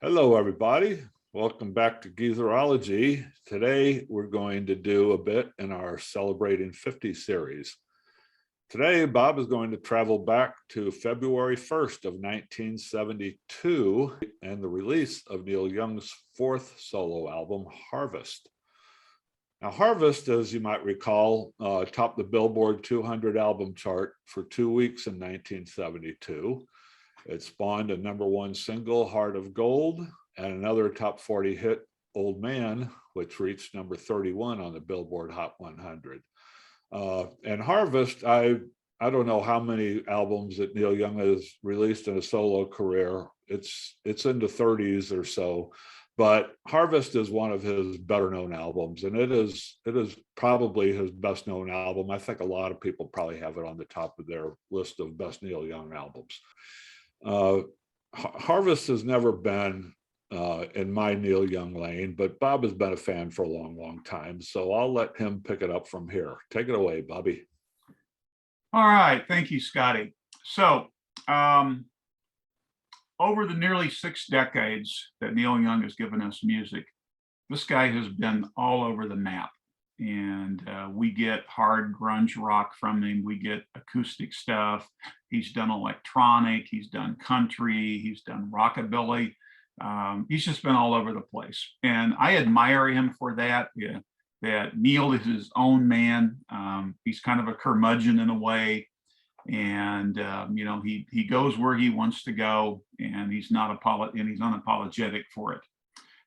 Hello, everybody. Welcome back to Geezerology. Today, we're going to do a bit in our Celebrating 50 series. Today, Bob is going to travel back to February 1st of 1972 and the release of Neil Young's fourth solo album, Harvest. Now, Harvest, as you might recall, topped the Billboard 200 album chart for 2 weeks in 1972. It spawned a #1 single, Heart of Gold, and another top 40 hit, Old Man, which reached number 31 on the Billboard Hot 100. And Harvest, I don't know how many albums that Neil Young has released in a solo career. It's in the 30s or so, but Harvest is one of his better known albums, and it is probably his best known album. I think a lot of people probably have it on the top of their list of best Neil Young albums. Harvest has never been in my Neil Young lane, but Bob has been a fan for a long time, so I'll let him pick it up from here. Take it away, Bobby. All right, thank you, Scotty. So over the nearly 6 decades that Neil Young has given us music, this guy has been all over the map. And we get hard grunge rock from him. We get acoustic stuff. He's done electronic. He's done country. He's done rockabilly. He's just been all over the place. And I admire him for that. Yeah, that Neil is his own man. He's kind of a curmudgeon in a way. And, you know, he goes where he wants to go, and he's unapologetic for it.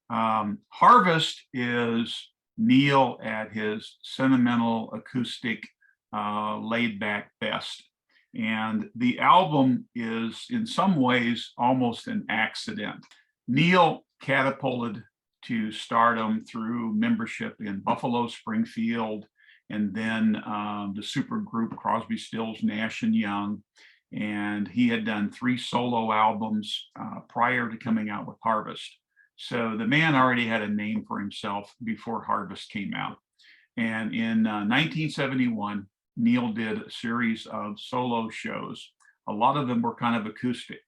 Harvest is Neil at his sentimental, acoustic, laid back best. And the album is in some ways almost an accident. Neil catapulted to stardom through membership in Buffalo Springfield, and then the supergroup Crosby, Stills, Nash and Young. And he had done 3 solo albums prior to coming out with Harvest. So the man already had a name for himself before Harvest came out. And in 1971, Neil did a series of solo shows. A lot of them were kind of acoustic.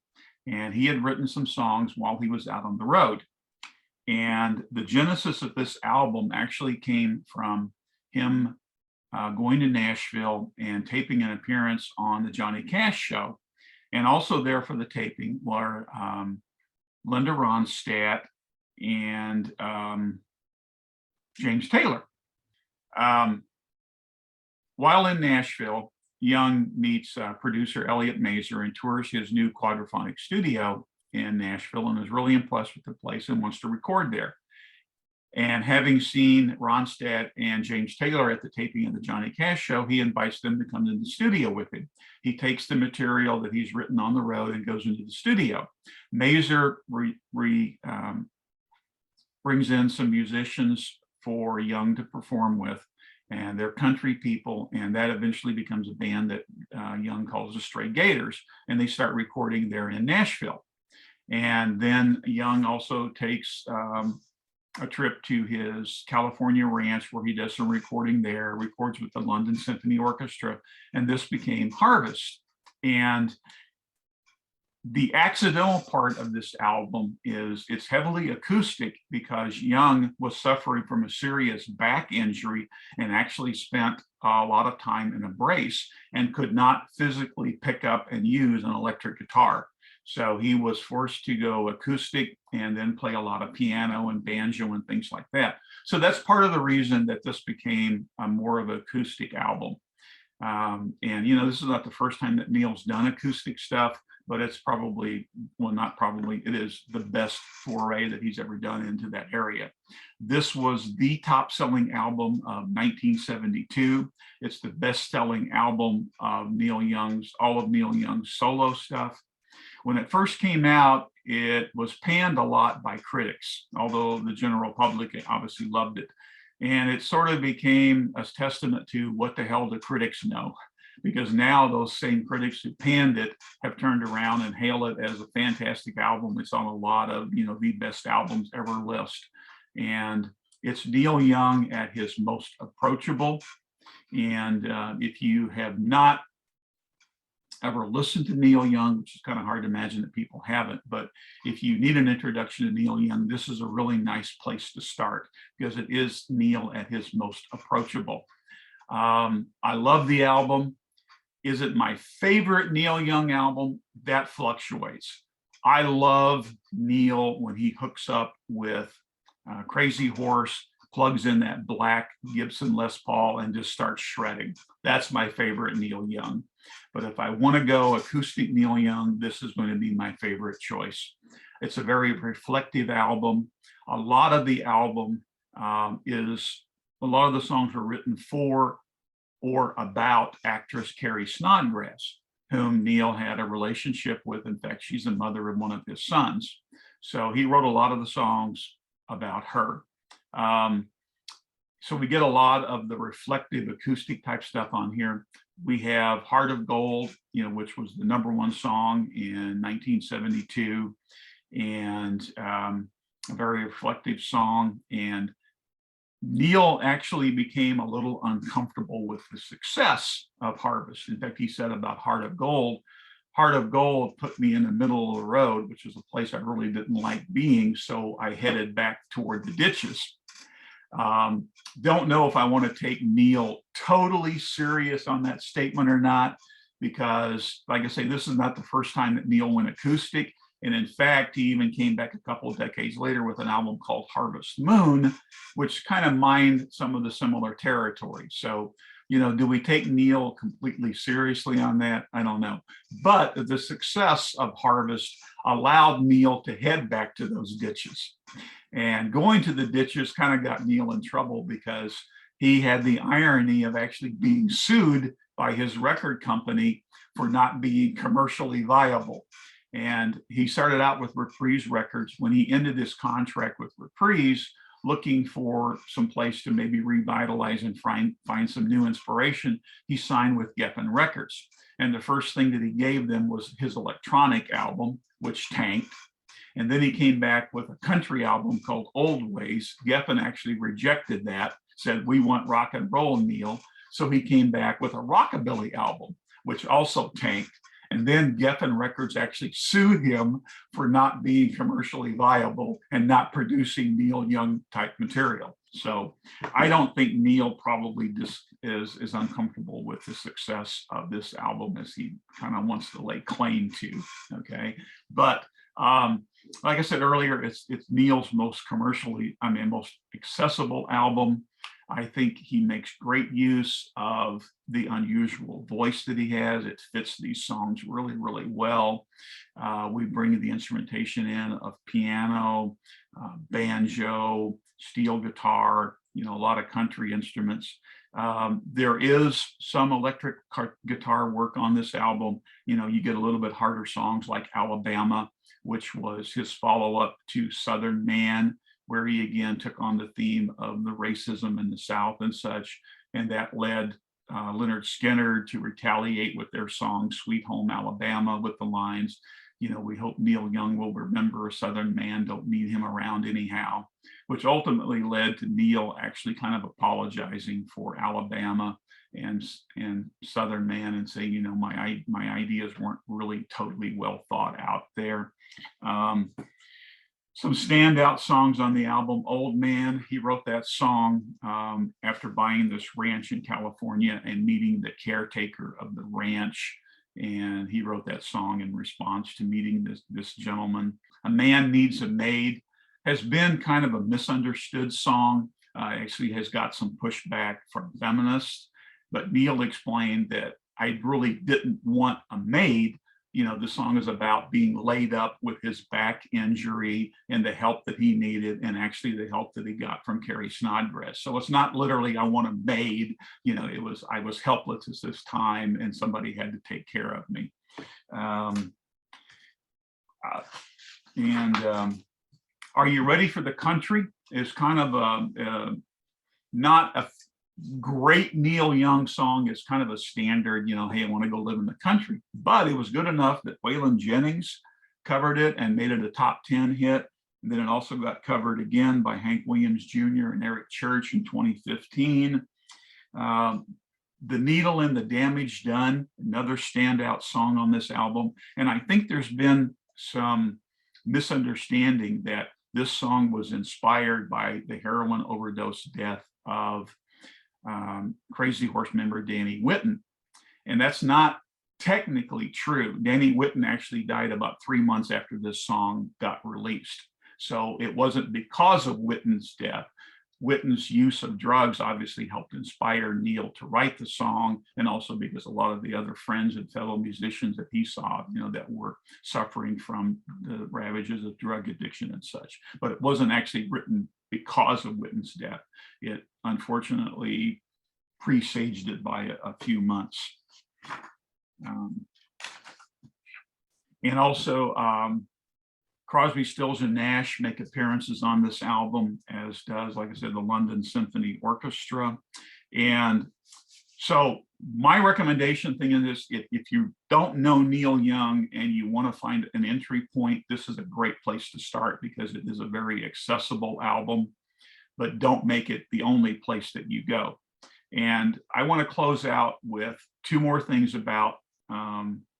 And he had written some songs while he was out on the road. And the genesis of this album actually came from him going to Nashville and taping an appearance on the Johnny Cash show. And also there for the taping were Linda Ronstadt and James Taylor. While in Nashville, Young meets producer Elliot Mazer and tours his new quadraphonic studio in Nashville, and is really impressed with the place and wants to record there. And having seen Ronstadt and James Taylor at the taping of the Johnny Cash show, he invites them to come to the studio with him. He takes the material that he's written on the road and goes into the studio. Mazer brings in some musicians for Young to perform with, and they're country people, and that eventually becomes a band that Young calls the Stray Gators, and they start recording there in Nashville. And then Young also takes a trip to his California ranch where he does some recording there, records with the London Symphony Orchestra, and this became Harvest. And the accidental part of this album is it's heavily acoustic because Young was suffering from a serious back injury and actually spent a lot of time in a brace and could not physically pick up and use an electric guitar. So he was forced to go acoustic and then play a lot of piano and banjo and things like that. So that's part of the reason that this became a more of an acoustic album. And, you know, this is not the first time that Neil's done acoustic stuff, but it's probably, well, not probably, it is the best foray that he's ever done into that area. This was the top-selling album of 1972. It's the best-selling album of all of Neil Young's solo stuff. When it first came out, it was panned a lot by critics, although the general public obviously loved it. And it sort of became a testament to what the hell the critics know, because now those same critics who panned it have turned around and hail it as a fantastic album. It's on a lot of, you know, the best albums ever list. And it's Neil Young at his most approachable. And if you have not ever listened to Neil Young, which is kind of hard to imagine that people haven't, but if you need an introduction to Neil Young, this is a really nice place to start because it is Neil at his most approachable. I love the album. Is it my favorite Neil Young album? That fluctuates. I love Neil when he hooks up with Crazy Horse, plugs in that black Gibson Les Paul and just starts shredding. That's my favorite Neil Young. But if I want to go acoustic Neil Young, this is going to be my favorite choice. It's a very reflective album. A lot of the album a lot of the songs were written for or about actress Carrie Snodgrass, whom Neil had a relationship with. In fact, she's the mother of one of his sons. So he wrote a lot of the songs about her. So we get a lot of the reflective acoustic type stuff on here. We have Heart of Gold, which was the #1 song in 1972, and a very reflective song. And Neil actually became a little uncomfortable with the success of Harvest. In fact, he said about Heart of Gold put me in the middle of the road, which is a place I really didn't like being. So I headed back toward the ditches. Don't know if I want to take Neil totally serious on that statement or not, because like I say, this is not the first time that Neil went acoustic. And in fact, he even came back a couple of decades later with an album called Harvest Moon, which kind of mined some of the similar territory. So, do we take Neil completely seriously on that? I don't know. But the success of Harvest allowed Neil to head back to those ditches. And going to the ditches kind of got Neil in trouble because he had the irony of actually being sued by his record company for not being commercially viable. And he started out with Reprise Records. When he ended his contract with Reprise, looking for some place to maybe revitalize and find some new inspiration, he signed with Geffen Records. And the first thing that he gave them was his electronic album, which tanked. And then he came back with a country album called Old Ways. Geffen actually rejected that, said, "We want rock and roll, Neil." So he came back with a rockabilly album, which also tanked. And then Geffen Records actually sued him for not being commercially viable and not producing Neil Young type material. So I don't think Neil probably just is uncomfortable with the success of this album as he kind of wants to lay claim to. Okay. But like I said earlier, it's Neil's most most accessible album. I think he makes great use of the unusual voice that he has. It fits these songs really, really well. We bring the instrumentation in of piano, banjo, steel guitar, a lot of country instruments. There is some electric guitar work on this album. You get a little bit harder songs like Alabama, which was his follow-up to Southern Man, where he again took on the theme of the racism in the South and such. And that led Leonard Skinner to retaliate with their song Sweet Home Alabama with the lines, "We hope Neil Young will remember a Southern man, don't need him around anyhow," which ultimately led to Neil actually kind of apologizing for Alabama and Southern Man and saying, my ideas weren't really totally well thought out there. Some standout songs on the album. Old Man, he wrote that song after buying this ranch in California and meeting the caretaker of the ranch. And he wrote that song in response to meeting this gentleman. A Man Needs a Maid has been kind of a misunderstood song. Actually has got some pushback from feminists. But Neil explained that I really didn't want a maid. The song is about being laid up with his back injury and the help that he needed, and actually the help that he got from Carrie Snodgrass. So it's not literally I want a maid. It was I was helpless at this time, and somebody had to take care of me. Are You Ready for the Country is kind of not a great Neil Young song. Is kind of a standard, hey, I want to go live in the country. But it was good enough that Waylon Jennings covered it and made it a top 10 hit. And then it also got covered again by Hank Williams Jr. and Eric Church in 2015. The Needle and the Damage Done, another standout song on this album. And I think there's been some misunderstanding that this song was inspired by the heroin overdose death of Crazy Horse member Danny Whitten. And that's not technically true. Danny Whitten actually died about 3 months after this song got released. So it wasn't because of Whitten's death. Whitten's use of drugs obviously helped inspire Neil to write the song, and also because a lot of the other friends and fellow musicians that he saw, that were suffering from the ravages of drug addiction and such. But it wasn't actually written because of Whitten's death. It unfortunately presaged it by a few months. And also, Crosby, Stills, and Nash make appearances on this album, as does, like I said, the London Symphony Orchestra. And so my recommendation thing in this, if you don't know Neil Young and you want to find an entry point, this is a great place to start because it is a very accessible album, but don't make it the only place that you go. And I want to close out with two more things about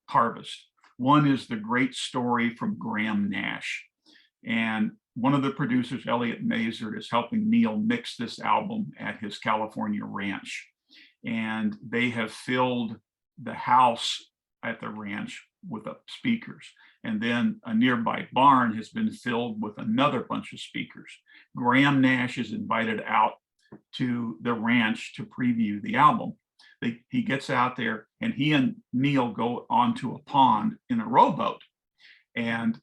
Harvest. One is the great story from Graham Nash. And one of the producers, Elliot Mazur, is helping Neil mix this album at his California ranch. And they have filled the house at the ranch with speakers. And then a nearby barn has been filled with another bunch of speakers. Graham Nash is invited out to the ranch to preview the album. He gets out there and he and Neil go onto a pond in a rowboat. And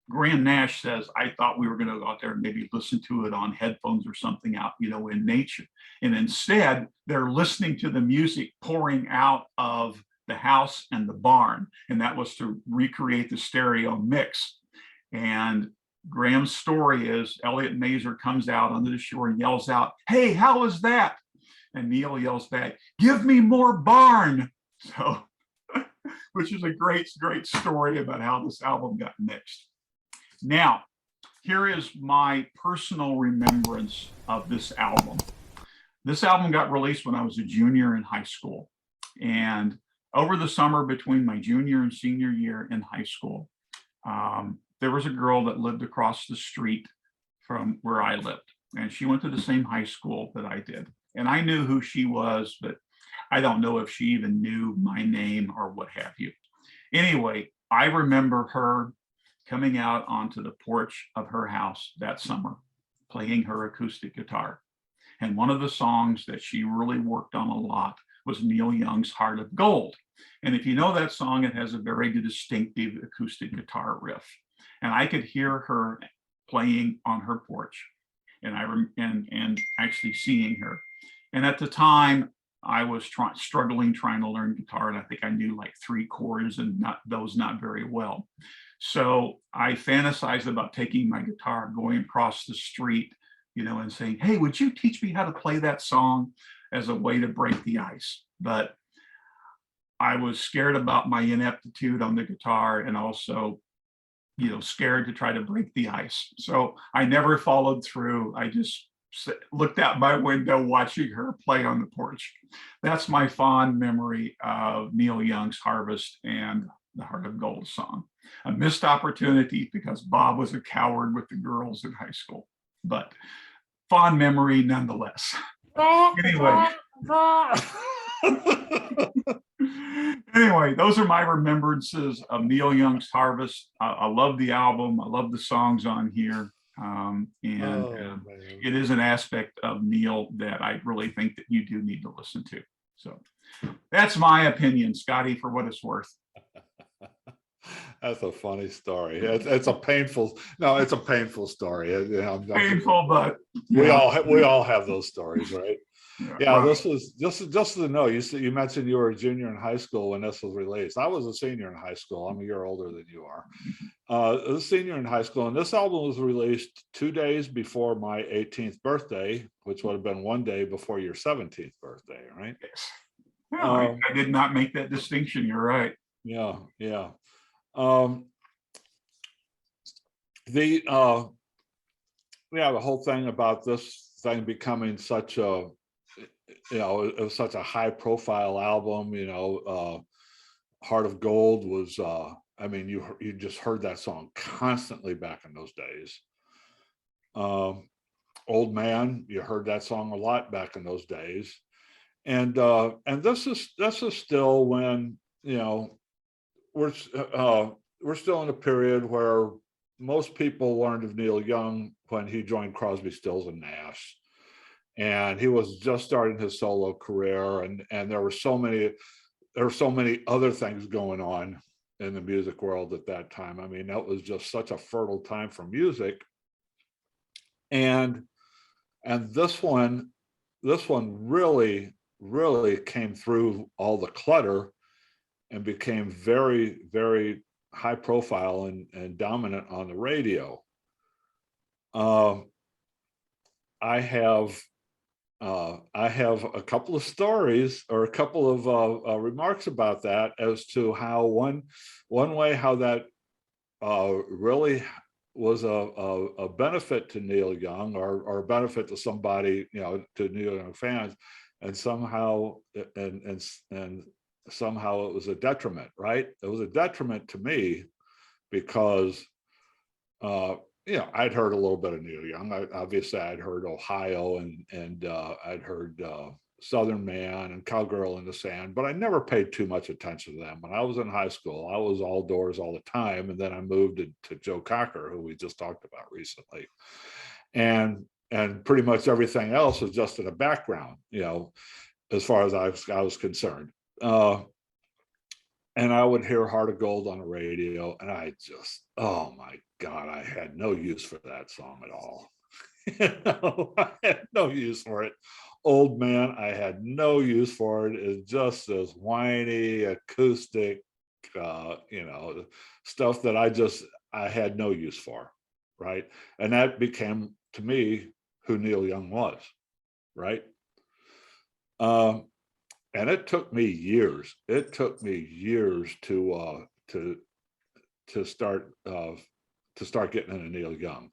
Graham Nash says, I thought we were going to go out there and maybe listen to it on headphones or something out, in nature. And instead, they're listening to the music pouring out of the house and the barn. And that was to recreate the stereo mix. And Graham's story is Elliot Mazur comes out onto the shore and yells out, "Hey, how was that?" And Neil yells back, "Give me more barn." So, which is a great, great story about how this album got mixed. Now, here is my personal remembrance of this album. This album got released when I was a junior in high school. And over the summer between my junior and senior year in high school, there was a girl that lived across the street from where I lived. And she went to the same high school that I did. And I knew who she was, but I don't know if she even knew my name or what have you. Anyway, I remember her coming out onto the porch of her house that summer, playing her acoustic guitar. And one of the songs that she really worked on a lot was Neil Young's Heart of Gold. And if you know that song, it has a very distinctive acoustic guitar riff. And I could hear her playing on her porch, and actually seeing her. And at the time, I was struggling trying to learn guitar, and I think I knew like 3 chords and not very well. So I fantasized about taking my guitar, going across the street, and saying, "Hey, would you teach me how to play that song?" as a way to break the ice. But I was scared about my ineptitude on the guitar, and also, scared to try to break the ice. So I never followed through. I just looked out my window watching her play on the porch. That's my fond memory of Neil Young's Harvest and the Heart of Gold song. A missed opportunity because Bob was a coward with the girls in high school, but fond memory nonetheless. Anyway. Anyway, those are my remembrances of Neil Young's Harvest. I love the album. I love the songs on here. It is an aspect of Neil that I really think that you do need to listen to. So that's my opinion, Scotty, for what it's worth. That's a funny story. It's a painful story. Painful, but we all have those stories, right? Yeah, right. This was just to know. You mentioned you were a junior in high school when this was released. I was a senior in high school. I'm a year older than you are. A senior in high school, and this album was released 2 days before my 18th birthday, which would have been 1 day before your 17th birthday, right? Yes. No, I did not make that distinction. You're right. Yeah. The whole thing about this thing becoming such a you know, it was such a high profile album, you know. Heart of Gold was, I mean, you just heard that song constantly back in those days. Old Man, you heard that song a lot back in those days. And this is still when, you know, we're still in a period where most people learned of Neil Young when he joined Crosby, Stills and Nash, and he was just starting his solo career, and there were so many other things going on in the music world at that time. I mean, that was just such a fertile time for music. And this one really came through all the clutter and became very, very high profile and dominant on the radio. I have a couple of stories or a couple of remarks about that, as to how one way how that really was a benefit to Neil Young, or a benefit to somebody, you know, to Neil Young fans, and somehow somehow it was a detriment, right? It was a detriment to me because you know, I'd heard a little bit of Neil Young. Obviously, I'd heard Ohio and I'd heard Southern Man and Cowgirl in the Sand, but I never paid too much attention to them. When I was in high school, I was all doors all the time, and then I moved to Joe Cocker, who we just talked about recently, and pretty much everything else was just in the background, you know, as far as I was concerned. And I would hear Heart of Gold on the radio, and I just, oh my God, I had no use for that song at all. You know, I had no use for it. Old Man, I had no use for it. It's just this whiny, acoustic, you know, stuff that I had no use for, right? And that became, to me, who Neil Young was, right? And it took me years. It took me years to start getting into Neil Young.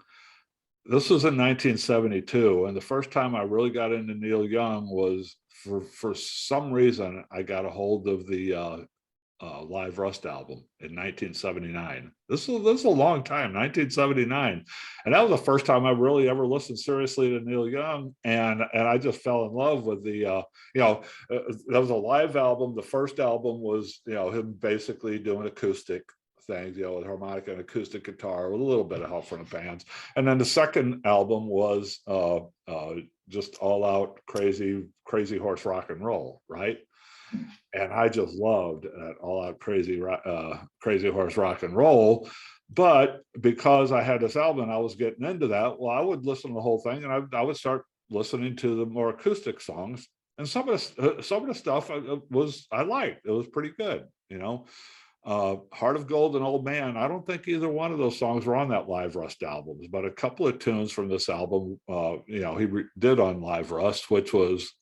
This was in 1972, and the first time I really got into Neil Young was for some reason I got a hold of the Live Rust album in 1979. This is a long time, 1979, and that was the first time I really ever listened seriously to Neil Young, and I just fell in love with the you know, that was a live album. The first album was, you know, him basically doing acoustic things, you know, with harmonica and acoustic guitar with a little bit of help from the bands, and then the second album was just all out crazy horse rock and roll, right? And I just loved that all out crazy horse rock and roll. But because I had this album, I was getting into that. Well, I would listen to the whole thing, and I would start listening to the more acoustic songs. And some of the stuff I liked. It was pretty good, you know. Heart of Gold and Old Man, I don't think either one of those songs were on that Live Rust album, but a couple of tunes from this album, you know, he did on Live Rust, which was,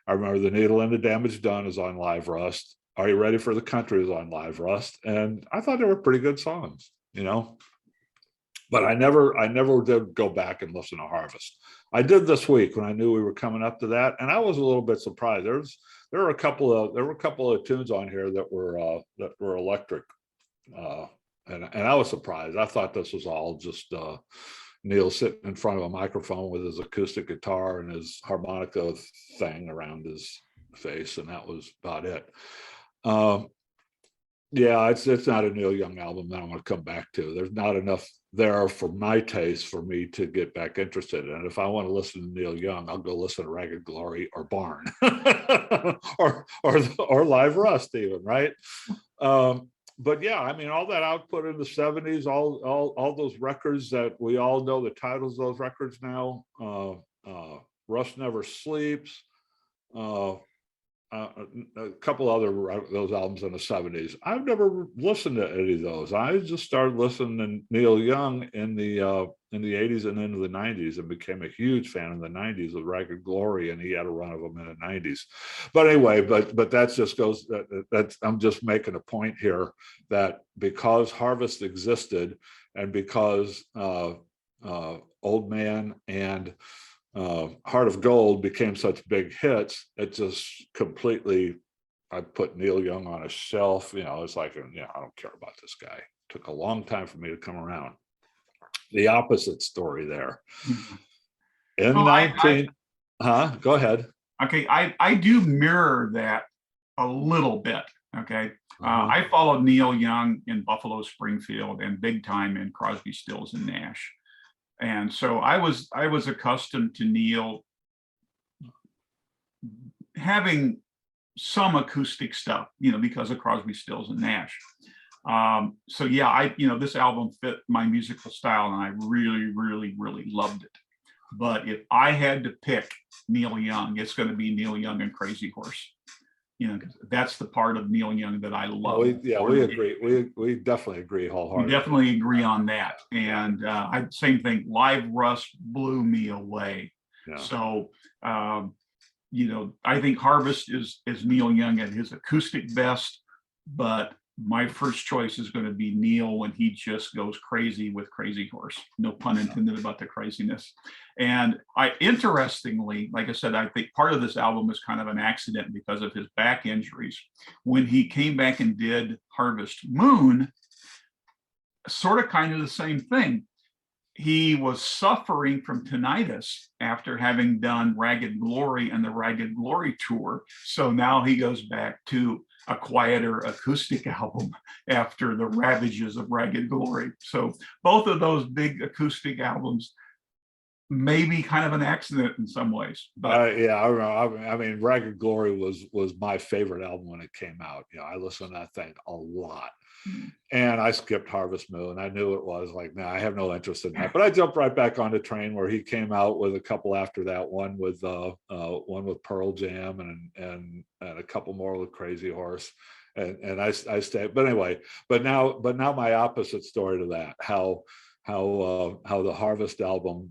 I remember The Needle and the Damage Done is on Live Rust. Are You Ready for the Country is on Live Rust. And I thought they were pretty good songs, you know, but I never did go back and listen to Harvest. I did this week when I knew we were coming up to that, and I was a little bit surprised. There were a couple of tunes on here that were electric, and I was surprised. I thought this was all just Neil sitting in front of a microphone with his acoustic guitar and his harmonica thing around his face, and that was about it. Yeah, it's not a Neil Young album that I'm going to come back to. There's not enough there for my taste for me to get back interested in it. If I want to listen to Neil Young, I'll go listen to Ragged Glory or Barn or Live Rust even, right? But yeah, I mean, all that output in the 70s, all those records that we all know the titles of those records now, Rust Never Sleeps, a couple other those albums in the 70s. I've never listened to any of those. I just started listening to Neil Young in the 80s and into the 90s, and became a huge fan in the 90s with Ragged Glory, and he had a run of them in the 90s. But anyway, but that just goes, that's, I'm just making a point here that because Harvest existed, and because Old Man and Heart of Gold became such big hits, it just completely, I put Neil Young on a shelf. It's like, I don't care about this guy. It took a long time for me to come around. The opposite story there. Mhm. In Well, 19, go ahead. okay, I do mirror that a little bit. Okay. Uh-huh. I followed Neil Young in Buffalo Springfield and big time in Crosby, Stills and Nash. And so I was accustomed to Neil having some acoustic stuff, because of Crosby, Stills and Nash. So yeah, this album fit my musical style and I really, really, really loved it. But if I had to pick Neil Young, it's going to be Neil Young and Crazy Horse. That's the part of Neil Young that I love. We agree. We definitely agree We wholeheartedly. definitely agree on that. And same thing. Live Rust blew me away. Yeah. So I think Harvest is Neil Young at his acoustic best, but my first choice is going to be Neil when he just goes crazy with Crazy Horse. No pun intended about the craziness. And interestingly, like I said, I think part of this album is kind of an accident because of his back injuries. When he came back and did Harvest Moon, sort of kind of the same thing. He was suffering from tinnitus after having done Ragged Glory and the Ragged Glory tour. So now he goes back to a quieter acoustic album after the ravages of Ragged Glory. So both of those big acoustic albums may be kind of an accident in some ways. But yeah, I mean, Ragged Glory was my favorite album when it came out. I listened to that thing a lot. And I skipped Harvest Moon. I knew it was like, no, I have no interest in that. But I jumped right back on the train where he came out with a couple after that. One with Pearl Jam and a couple more with Crazy Horse. And I stayed. But anyway, but now my opposite story to that, how the Harvest album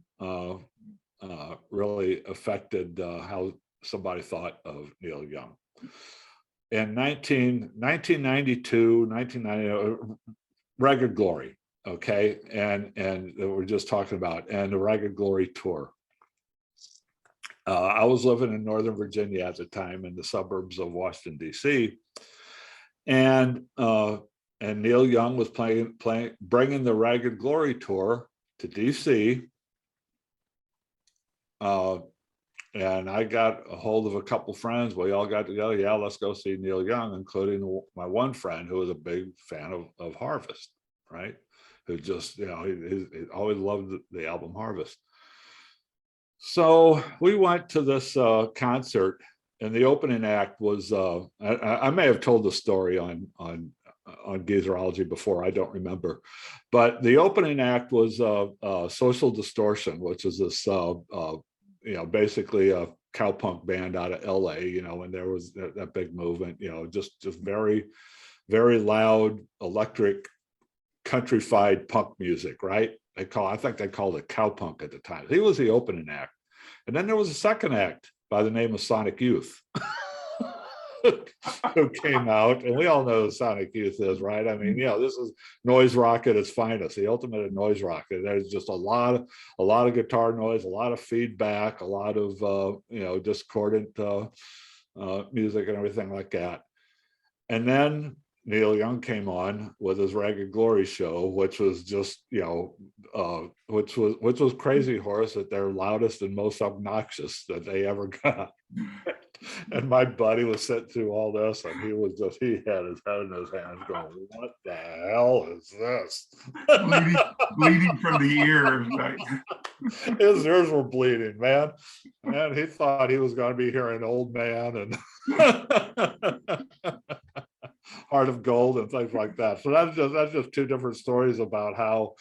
really affected how somebody thought of Neil Young. In 1992, 1990, Ragged Glory, okay, and we're just talking about, and the Ragged Glory tour. I was living in Northern Virginia at the time, in the suburbs of Washington, D.C., and Neil Young was bringing the Ragged Glory tour to D.C. And I got a hold of a couple friends. We all got together. Yeah, let's go see Neil Young, including my one friend who was a big fan of Harvest, right? Who just, he always loved the album Harvest. So we went to this concert, and the opening act was, I may have told the story on Geezerology before, I don't remember. But the opening act was Social Distortion, which is this basically a cowpunk band out of LA, and there was that big movement, just very, very loud, electric, countrified punk music, right? I think they called it cowpunk at the time. He was the opening act. And then there was a second act by the name of Sonic Youth who came out, and we all know who Sonic Youth is, right? I mean, this is noise rock at its finest, the ultimate noise rock. There's just a lot of guitar noise, a lot of feedback, a lot of discordant music and everything like that. And then Neil Young came on with his Ragged Glory show, which was just, which was Crazy Horse at their loudest and most obnoxious that they ever got. And my buddy was sitting through all this, and he had his head in his hands going, what the hell is this? bleeding from the ears, right? His ears were bleeding, man. And he thought he was going to be hearing Old Man and Heart of Gold and things like that. So that's just two different stories about how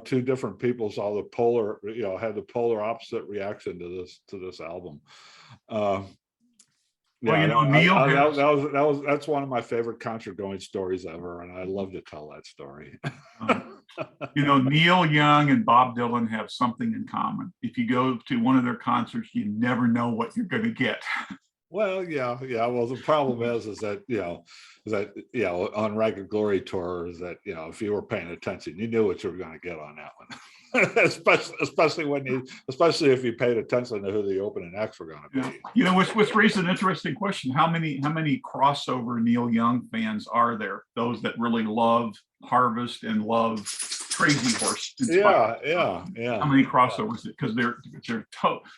two different people saw the polar, had the polar opposite reaction to this album. That's one of my favorite concert going stories ever, and I love to tell that story. Neil Young and Bob Dylan have something in common. If you go to one of their concerts, you never know what you're going to get. Well, yeah. Well, the problem is that on Ragged Glory tour is that if you were paying attention, you knew what you were going to get on that one. especially if you paid attention to who the opening acts were going to Yeah. be. You know, which raises an interesting question. How many crossover Neil Young fans are there? Those that really love Harvest and love Crazy Horse. Yeah, yeah, yeah. How many crossovers? Because they're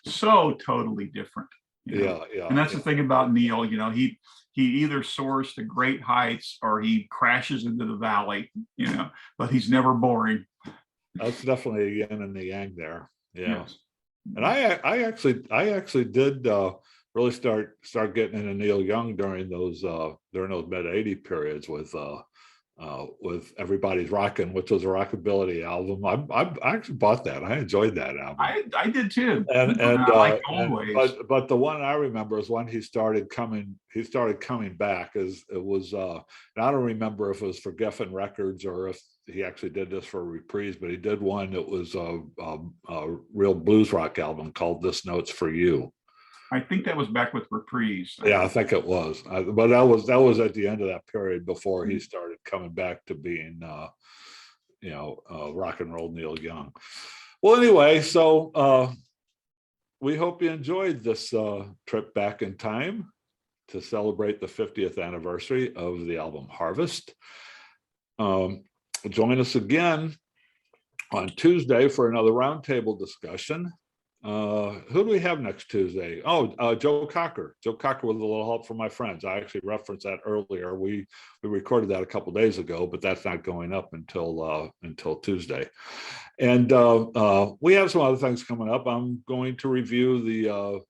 so totally different. You know? Yeah, yeah. And that's yeah. the thing about Neil. You know, he either soars to great heights or he crashes into the valley. You know, but he's never boring. That's definitely a yin and the yang there. Yeah. Yes. And I actually did really start getting into Neil Young during those mid '80 periods with Everybody's Rockin', which was a rockabilly album. I actually bought that. I enjoyed that album. I did too. And I like Always. but the one I remember is when he started coming back. It was and I don't remember if it was for Geffen Records or if he actually did this for a reprise, but he did one that was a real blues rock album called This Note's for You. I think that was back with Reprise. Yeah, I think it was. But that was at the end of that period before he started coming back to being rock and roll Neil Young. Well, anyway, so we hope you enjoyed this trip back in time to celebrate the 50th anniversary of the album Harvest. Join us again on Tuesday for another roundtable discussion. Who do we have next Tuesday? Oh, Joe Cocker. Joe Cocker with a little help from my friends. I actually referenced that earlier. We recorded that a couple of days ago, but that's not going up until Tuesday. And we have some other things coming up. I'm going to review the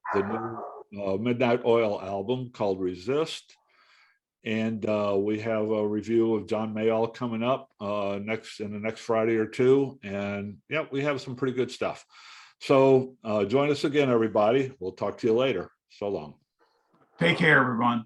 new Midnight Oil album called Resist. And we have a review of John Mayall coming up in the next Friday or two. And yeah, we have some pretty good stuff. So join us again, everybody. We'll talk to you later. So long. Take care, everyone.